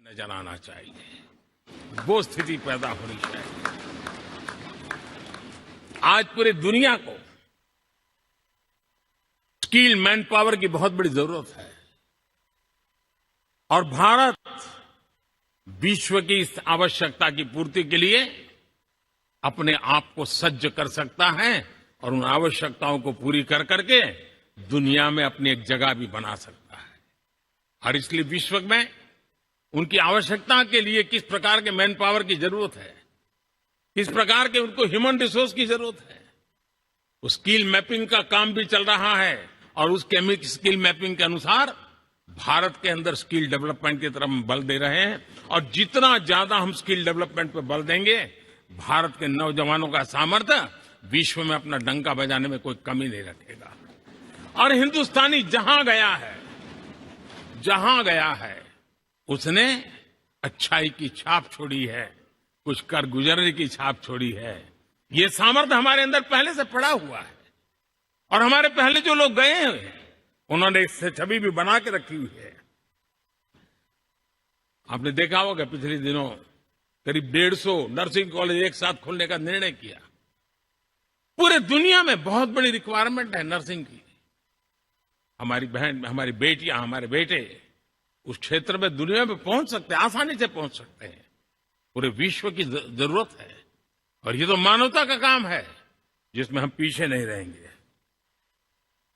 नजर आना चाहिए, वो स्थिति पैदा होनी चाहिए। आज पूरी दुनिया को स्किल मैन पावर की बहुत बड़ी जरूरत है और भारत विश्व की इस आवश्यकता की पूर्ति के लिए अपने आप को सज्ज कर सकता है और उन आवश्यकताओं को पूरी कर करके दुनिया में अपनी एक जगह भी बना सकता है। और इसलिए विश्व में उनकी आवश्यकता के लिए किस प्रकार के मैन पावर की जरूरत है, किस प्रकार के उनको ह्यूमन रिसोर्स की जरूरत है, उस स्किल मैपिंग का काम भी चल रहा है और उस स्किल मैपिंग के अनुसार भारत के अंदर स्किल डेवलपमेंट की तरफ हम बल दे रहे हैं और जितना ज्यादा हम स्किल डेवलपमेंट पर बल देंगे, भारत के नौजवानों का सामर्थ्य विश्व में अपना डंका बजाने में कोई कमी नहीं रखेगा। और हिंदुस्तानी जहां गया है उसने अच्छाई की छाप छोड़ी है, कुछ कर गुजरने की छाप छोड़ी है। ये सामर्थ्य हमारे अंदर पहले से पड़ा हुआ है और हमारे पहले जो लोग गए हैं उन्होंने इससे छवि भी बना के रखी हुई है। आपने देखा होगा पिछले दिनों करीब 150 नर्सिंग कॉलेज एक साथ खोलने का निर्णय किया। पूरे दुनिया में बहुत बड़ी रिक्वायरमेंट है नर्सिंग की। हमारी बहन, हमारी बेटियां, हमारे बेटे उस क्षेत्र में दुनिया में पहुंच सकते हैं, आसानी से पहुंच सकते हैं। पूरे विश्व की जरूरत है और ये तो मानवता का काम है जिसमें हम पीछे नहीं रहेंगे।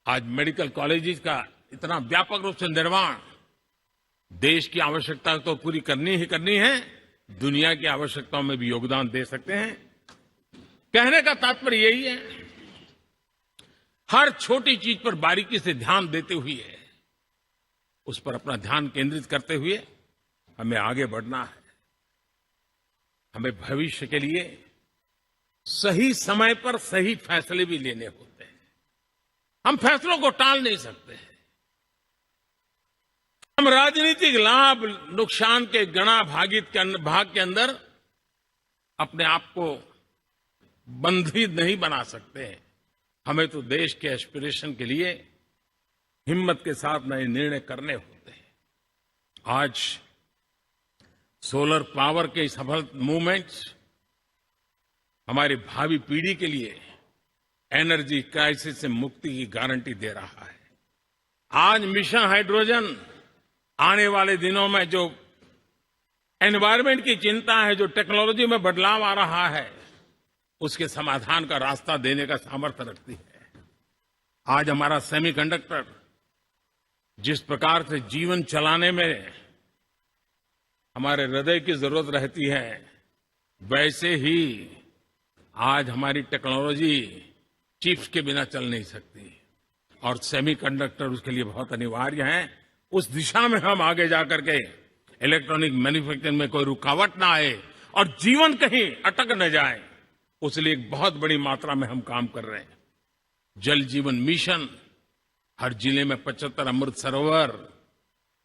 आज मेडिकल कॉलेजेस का इतना व्यापक रूप से निर्माण देश की आवश्यकता तो पूरी करनी ही करनी है, दुनिया की आवश्यकताओं में भी योगदान दे सकते हैं। कहने का तात्पर्य यही है, हर छोटी चीज पर बारीकी से ध्यान देते हुए, उस पर अपना ध्यान केंद्रित करते हुए हमें आगे बढ़ना है। हमें भविष्य के लिए सही समय पर सही फैसले भी लेने होते हैं। हम फैसलों को टाल नहीं सकते हैं। हम राजनीतिक लाभ नुकसान के गणा भाग के अंदर अपने आप को बंधित नहीं बना सकते हैं। हमें तो देश के एस्पिरेशन के लिए हिम्मत के साथ नए निर्णय करने होते हैं। आज सोलर पावर के सफल मूवमेंट्स हमारी भावी पीढ़ी के लिए एनर्जी क्राइसिस से मुक्ति की गारंटी दे रहा है। आज मिशन हाइड्रोजन आने वाले दिनों में जो एनवायरमेंट की चिंता है, जो टेक्नोलॉजी में बदलाव आ रहा है, उसके समाधान का रास्ता देने का सामर्थ्य रखती है। आज हमारा सेमीकंडक्टर जिस प्रकार से जीवन चलाने में हमारे हृदय की जरूरत रहती है, वैसे ही आज हमारी टेक्नोलॉजी चिप्स के बिना चल नहीं सकती और सेमीकंडक्टर उसके लिए बहुत अनिवार्य है। उस दिशा में हम आगे जाकर के इलेक्ट्रॉनिक मैन्युफैक्चरिंग में कोई रुकावट ना आए और जीवन कहीं अटक न जाए, उसलिए एक बहुत बड़ी मात्रा में हम काम कर रहे हैं। जल जीवन मिशन, हर जिले में 75 अमृत सरोवर,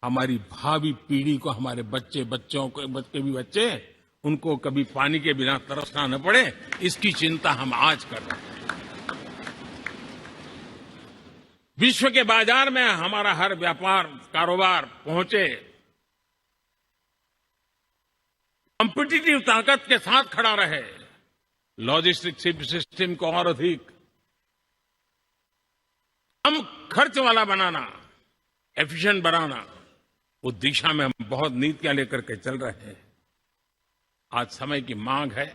हमारी भावी पीढ़ी को, हमारे बच्चों को उनको कभी पानी के बिना तरसना न पड़े, इसकी चिंता हम आज कर रहे हैं। विश्व के बाजार में हमारा हर व्यापार कारोबार पहुंचे, कॉम्पिटिटिव ताकत के साथ खड़ा रहे, लॉजिस्टिक सिस्टम को और अधिक कम खर्च वाला बनाना, एफिशिएंट बनाना, उस दिशा में हम बहुत नीतियां लेकर के चल रहे हैं। आज समय की मांग है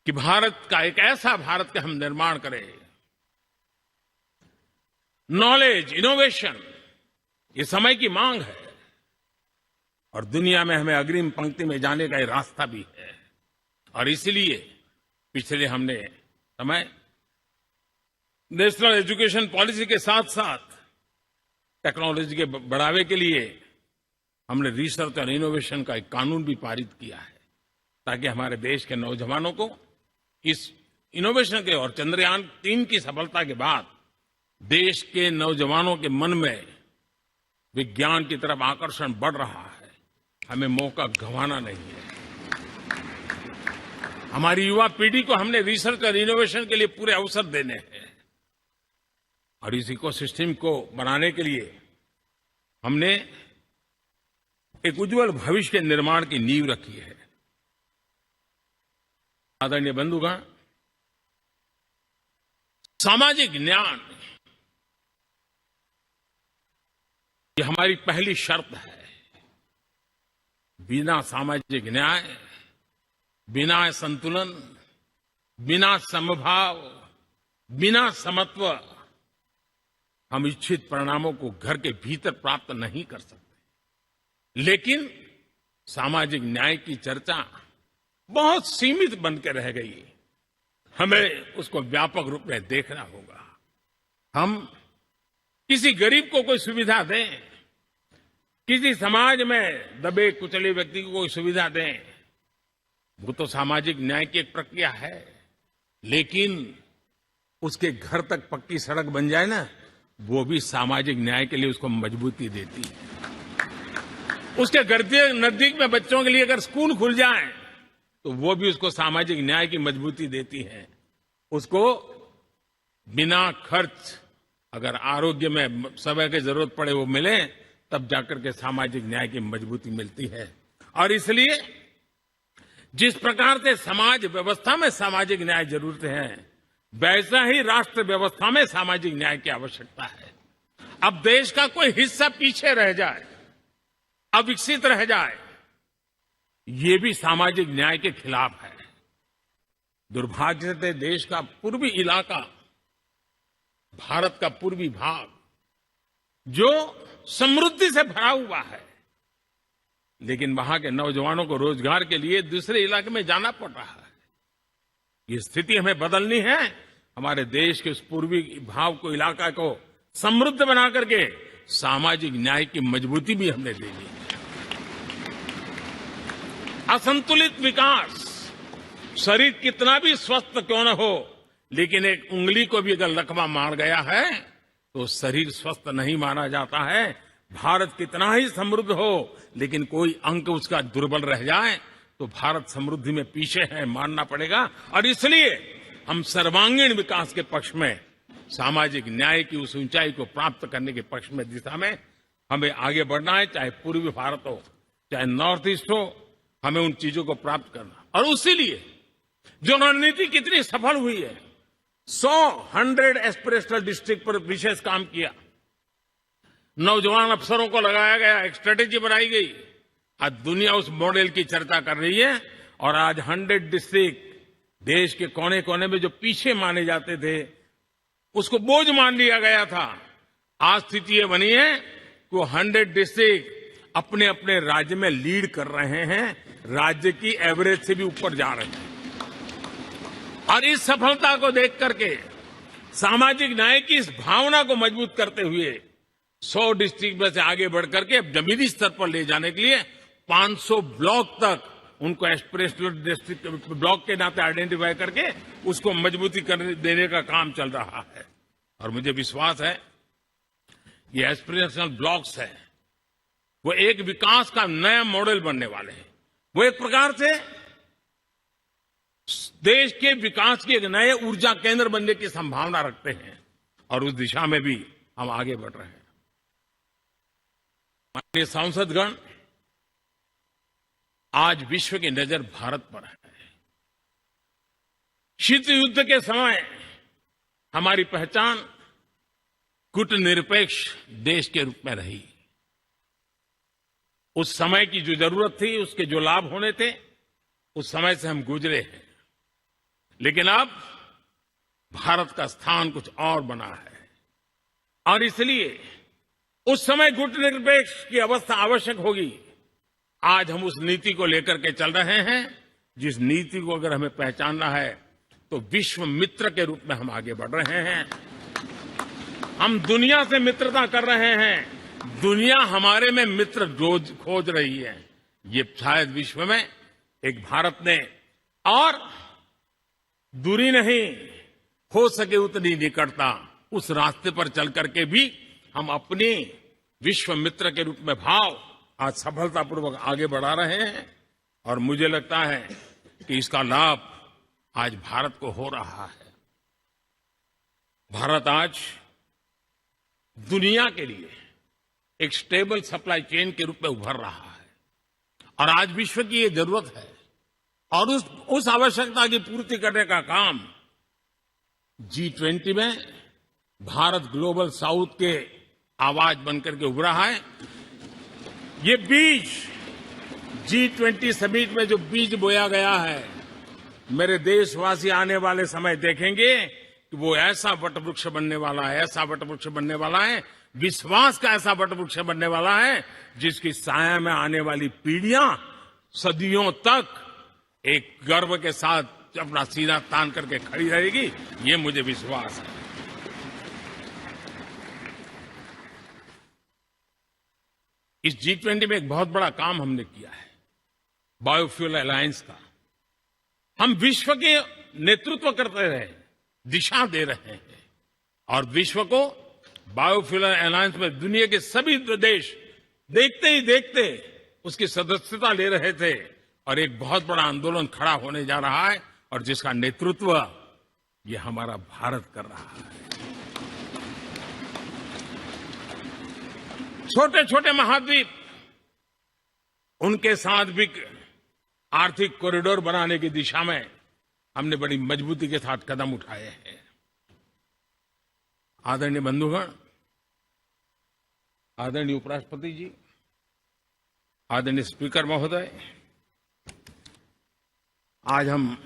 कि भारत का एक ऐसा भारत का हम निर्माण करें। नॉलेज, इनोवेशन, ये समय की मांग है और दुनिया में हमें अग्रिम पंक्ति में जाने का ये रास्ता भी है। और इसलिए पिछले हमने समय नेशनल एजुकेशन पॉलिसी के साथ साथ टेक्नोलॉजी के बढ़ावे के लिए हमने रिसर्च और इनोवेशन का एक कानून भी पारित किया है, ताकि हमारे देश के नौजवानों को इस इनोवेशन के और चंद्रयान 3 की सफलता के बाद देश के नौजवानों के मन में विज्ञान की तरफ आकर्षण बढ़ रहा है। हमें मौका गंवाना नहीं है। हमारी युवा पीढ़ी को हमने रिसर्च और इनोवेशन के लिए पूरे अवसर देने हैं और इस इकोसिस्टम को बनाने के लिए हमने एक उज्जवल भविष्य के निर्माण की नींव रखी है। आदरणीय बंधुगण, सामाजिक न्याय ये हमारी पहली शर्त है। बिना सामाजिक न्याय, बिना संतुलन, बिना समभाव, बिना समत्व हम इच्छित परिणामों को घर के भीतर प्राप्त नहीं कर सकते। लेकिन सामाजिक न्याय की चर्चा बहुत सीमित बन के रह गई। हमें उसको व्यापक रूप में देखना होगा। हम किसी गरीब को कोई सुविधा दें, किसी समाज में दबे कुचले व्यक्ति को कोई सुविधा दें, वो तो सामाजिक न्याय की एक प्रक्रिया है। लेकिन उसके घर तक पक्की सड़क बन जाए ना, वो भी सामाजिक न्याय के लिए उसको मजबूती देती है। उसके घर के नजदीक में बच्चों के लिए अगर स्कूल खुल जाए तो वो भी उसको सामाजिक न्याय की मजबूती देती है। उसको बिना खर्च अगर आरोग्य में समय की जरूरत पड़े वो मिले, तब जाकर के सामाजिक न्याय की मजबूती मिलती है। और इसलिए जिस प्रकार से समाज व्यवस्था में सामाजिक न्याय जरूरत है, वैसा ही राष्ट्र व्यवस्था में सामाजिक न्याय की आवश्यकता है। अब देश का कोई हिस्सा पीछे रह जाए, अविकसित रह जाए, ये भी सामाजिक न्याय के खिलाफ है। दुर्भाग्य से देश का पूर्वी इलाका, भारत का पूर्वी भाग जो समृद्धि से भरा हुआ है, लेकिन वहां के नौजवानों को रोजगार के लिए दूसरे इलाके में जाना पड़ रहा है। ये स्थिति हमें बदलनी है। हमारे देश के उस पूर्वी भाग को, इलाका को समृद्ध बना करके सामाजिक न्याय की मजबूती भी हमने देनी है। असंतुलित विकास, शरीर कितना भी स्वस्थ क्यों न हो, लेकिन एक उंगली को भी अगर लकवा मार गया है तो शरीर स्वस्थ नहीं माना जाता है। भारत कितना ही समृद्ध हो, लेकिन कोई अंग उसका दुर्बल रह जाए तो भारत समृद्धि में पीछे है, मानना पड़ेगा। और इसलिए हम सर्वांगीण विकास के पक्ष में, सामाजिक न्याय की उस ऊंचाई को प्राप्त करने के पक्ष में, दिशा में हमें आगे बढ़ना है। चाहे पूर्वी भारत हो, चाहे नॉर्थ ईस्ट हो, हमें उन चीजों को प्राप्त करना। और उसी लिए जो रणनीति कितनी सफल हुई है, 100 एस्पिरेशनल डिस्ट्रिक्ट पर विशेष काम किया, नौजवान अफसरों को लगाया गया, एक स्ट्रेटेजी बनाई गई। आज दुनिया उस मॉडल की चर्चा कर रही है। और आज 100 डिस्ट्रिक्ट, देश के कोने कोने में जो पीछे माने जाते थे, उसको बोझ मान लिया गया था। आज स्थिति ये बनी है कि 100 डिस्ट्रिक्ट अपने अपने राज्य में लीड कर रहे हैं, राज्य की एवरेज से भी ऊपर जा रहे हैं। और इस सफलता को देख करके, सामाजिक न्याय की इस भावना को मजबूत करते हुए 100 डिस्ट्रिक्ट में से आगे बढ़ करके अब जमीनी स्तर पर ले जाने के लिए 500 ब्लॉक तक उनको एस्पिरेशनल डिस्ट्रिक्ट ब्लॉक के नाते आइडेंटिफाई करके उसको मजबूती करने देने का काम चल रहा है। और मुझे विश्वास है ये एस्पिरेशनल ब्लॉक्स है, वो एक विकास का नया मॉडल बनने वाले हैं। वो एक प्रकार से देश के विकास के एक नए ऊर्जा केंद्र बनने की संभावना रखते हैं। और उस दिशा में भी हम आगे बढ़ रहे हैं। माननीय सांसदगण, आज विश्व की नजर भारत पर है। शीत युद्ध के समय हमारी पहचान कूटनिरपेक्ष देश के रूप में रही। उस समय की जो जरूरत थी, उसके जो लाभ होने थे, उस समय से हम गुजरे हैं। लेकिन अब भारत का स्थान कुछ और बना है। और इसलिए उस समय कूटनिरपेक्ष की अवस्था आवश्यक होगी। आज हम उस नीति को लेकर के चल रहे हैं, जिस नीति को अगर हमें पहचानना है तो विश्व मित्र के रूप में हम आगे बढ़ रहे हैं। हम दुनिया से मित्रता कर रहे हैं, दुनिया हमारे में मित्र रोज खोज रही है। ये शायद विश्व में एक भारत ने और दूरी नहीं, हो सके उतनी निकटता, उस रास्ते पर चल करके भी हम अपने विश्व मित्र के रूप में भाव आज सफलतापूर्वक आगे बढ़ा रहे हैं। और मुझे लगता है कि इसका लाभ आज भारत को हो रहा है। भारत आज दुनिया के लिए एक स्टेबल सप्लाई चेन के रूप में उभर रहा है। और आज विश्व की ये जरूरत है और उस आवश्यकता की पूर्ति करने का काम G20 में भारत ग्लोबल साउथ के आवाज बनकर के उभरा है। ये बीज G20 समिट में जो बीज बोया गया है, मेरे देशवासी आने वाले समय देखेंगे कि वो ऐसा वटवृक्ष बनने वाला है, ऐसा वटवृक्ष बनने वाला है, विश्वास का ऐसा वटवृक्ष बनने वाला है जिसकी साया में आने वाली पीढ़ियां सदियों तक एक गर्व के साथ अपना सीना तान करके खड़ी रहेगी। ये मुझे विश्वास है। इस G20 में एक बहुत बड़ा काम हमने किया है, बायोफ्यूल अलायंस का। हम विश्व के नेतृत्व करते रहे, दिशा दे रहे हैं और विश्व को बायोफ्यूल अलायंस में दुनिया के सभी देश देखते ही देखते उसकी सदस्यता ले रहे थे और एक बहुत बड़ा आंदोलन खड़ा होने जा रहा है और जिसका नेतृत्व ये हमारा भारत कर रहा है। छोटे छोटे महाद्वीप, उनके साथ भी आर्थिक कॉरिडोर बनाने की दिशा में हमने बड़ी मजबूती के साथ कदम उठाए हैं। आदरणीय बंधुगण, आदरणीय उपराष्ट्रपति जी, आदरणीय स्पीकर महोदय, आज हम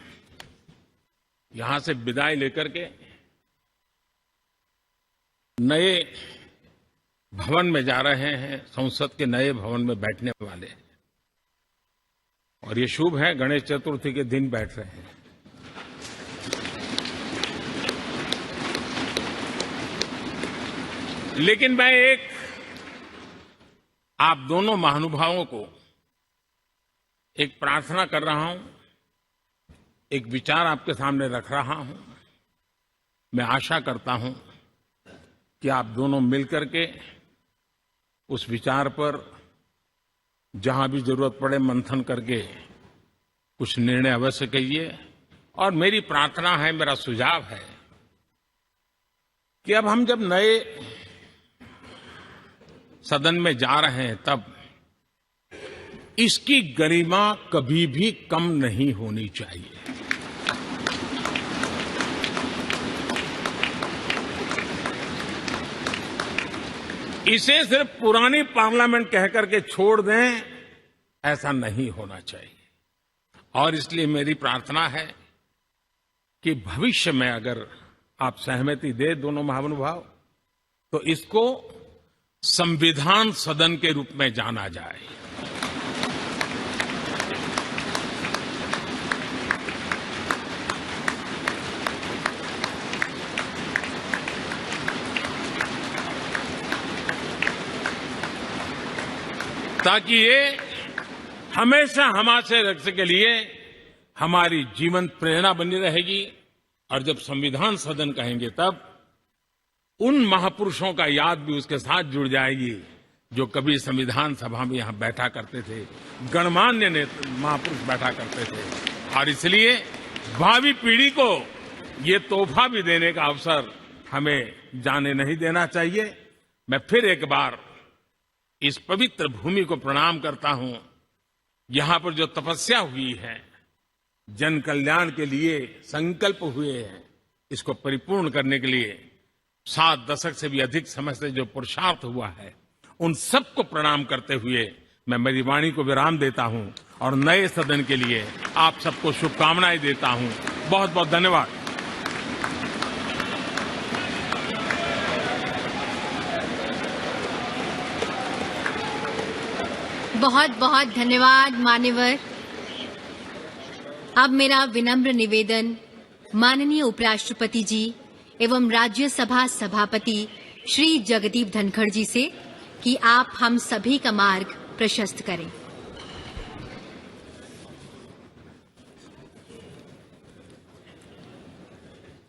यहां से विदाई लेकर के नए भवन में जा रहे हैं, संसद के नए भवन में बैठने वाले हैं और ये शुभ है, गणेश चतुर्थी के दिन बैठ रहे हैं। लेकिन मैं एक आप दोनों महानुभावों को एक प्रार्थना कर रहा हूं, एक विचार आपके सामने रख रहा हूं। मैं आशा करता हूं कि आप दोनों मिलकर के उस विचार पर जहां भी जरूरत पड़े मंथन करके कुछ निर्णय अवश्य कीजिए। और मेरी प्रार्थना है, मेरा सुझाव है कि अब हम जब नए सदन में जा रहे हैं तब इसकी गरिमा कभी भी कम नहीं होनी चाहिए। इसे सिर्फ पुरानी पार्लियामेंट कहकर के छोड़ दें, ऐसा नहीं होना चाहिए। और इसलिए मेरी प्रार्थना है कि भविष्य में अगर आप सहमति दे दोनों महानुभाव, तो इसको संविधान सदन के रूप में जाना जाए। ताकि ये हमेशा हमारे रक्षा के लिए हमारी जीवन प्रेरणा बनी रहेगी। और जब संविधान सदन कहेंगे तब उन महापुरुषों का याद भी उसके साथ जुड़ जाएगी जो कभी संविधान सभा में यहां बैठा करते थे, गणमान्य महापुरुष बैठा करते थे। और इसलिए भावी पीढ़ी को ये तोहफा भी देने का अवसर हमें जाने नहीं देना चाहिए। मैं फिर एक बार इस पवित्र भूमि को प्रणाम करता हूं। यहां पर जो तपस्या हुई है, जन कल्याण के लिए संकल्प हुए हैं, इसको परिपूर्ण करने के लिए 7 दशक से भी अधिक समय से जो पुरुषार्थ हुआ है, उन सबको प्रणाम करते हुए मैं मेरी वाणी को विराम देता हूं और नए सदन के लिए आप सबको शुभकामनाएं देता हूं। बहुत बहुत धन्यवाद। बहुत बहुत धन्यवाद मान्यवर। अब मेरा विनम्र निवेदन माननीय उपराष्ट्रपति जी एवं राज्यसभा सभापति श्री जगदीप धनखड़ जी से कि आप हम सभी का मार्ग प्रशस्त करें।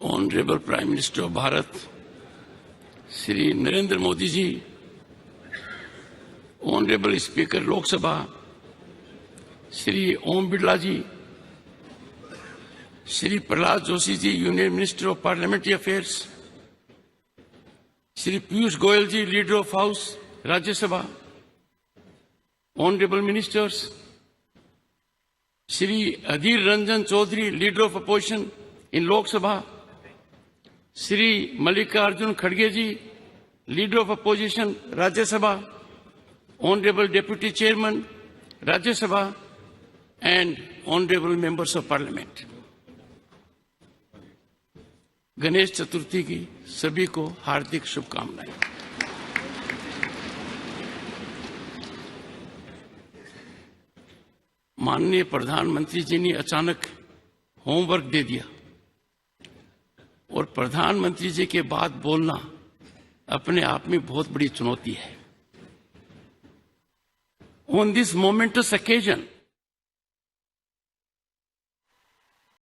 Honourable prime minister of Bharat Shri Narendra Modi ji, honourable speaker Lok Sabha Shri Om Birla ji, Shri Prahlad Joshi ji, union minister of parliamentary affairs, Shri Piyush Goyal ji, leader of house Rajya Sabha, honourable ministers, Shri Adhir Ranjan Chaudhary, Leader of Opposition in Lok Sabha, Shri Mallikarjun Kharge ji, Leader of Opposition, Rajya Sabha, Honorable Deputy Chairman, Rajya Sabha, and Honorable Members of Parliament. Ganesh Chaturthi की सभी को हार्दिक शुभकामनाएं। माननीय प्रधानमंत्री जी ने अचानक homework दे दिया और प्रधानमंत्री जी के बाद बोलना अपने आप में बहुत बड़ी चुनौती है। On this momentous occasion,